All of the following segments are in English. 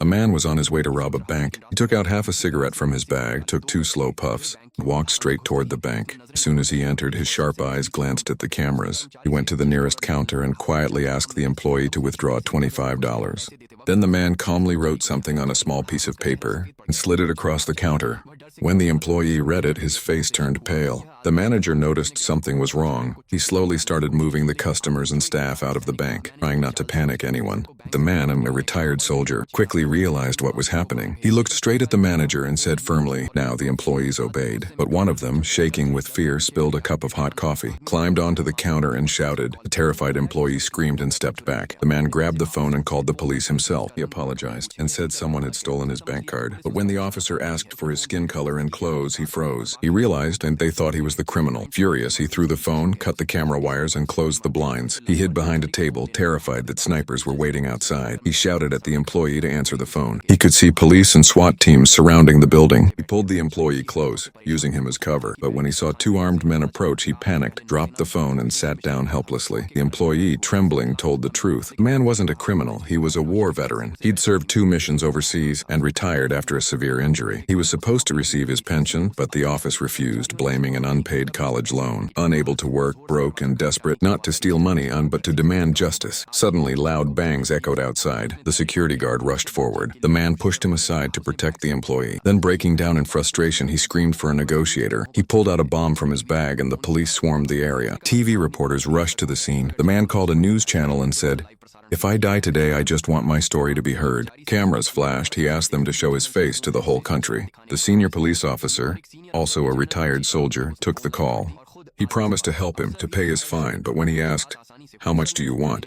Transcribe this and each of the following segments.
A man was on his way to rob a bank. He took out half a cigarette from his bag, took 2 slow puffs, and walked straight toward the bank. As soon as he entered, his sharp eyes glanced at the cameras. He went to the nearest counter and quietly asked the employee to withdraw $25. Then the man calmly wrote something on a small piece of paper and slid it across the counter. When the employee read it, his face turned pale. The manager noticed something was wrong. He slowly started moving the customers and staff out of the bank, trying not to panic anyone. The man, a retired soldier, quickly realized what was happening. He looked straight at the manager and said firmly. Now the employees obeyed. But one of them, shaking with fear, spilled a cup of hot coffee, climbed onto the counter and shouted. The terrified employee screamed and stepped back. The man grabbed the phone and called the police himself. He apologized and said someone had stolen his bank card. But when the officer asked for his skin color and clothes, he froze. He realized and they thought he was the criminal. Furious, he threw the phone, cut the camera wires, and closed the blinds. He hid behind a table, terrified that snipers were waiting outside. He shouted at the employee to answer the phone. He could see police and SWAT teams surrounding the building. He pulled the employee close, using him as cover. But when he saw 2 armed men approach, he panicked, dropped the phone, and sat down helplessly. The employee, trembling, told the truth. The man wasn't a criminal. He was a war veteran. He'd served 2 missions overseas and retired after a severe injury. He was supposed to receive his pension, but the office refused, blaming an unpaid college loan. Unable to work, broke, and desperate, not to steal money but to demand justice. Suddenly, loud bangs echoed outside. The security guard rushed forward. The man pushed him aside to protect the employee. Then, breaking down in frustration, he screamed for a negotiator. He pulled out a bomb from his bag and the police swarmed the area. TV reporters rushed to the scene. The man called a news channel and said, "If I die today, I just want my story to be heard." Cameras flashed. He asked them to show his face to the whole country. The senior police officer, also a retired soldier, took the call. He promised to help him, to pay his fine, but when he asked, "How much do you want?"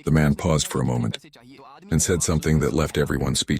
the man paused for a moment and said something that left everyone speechless.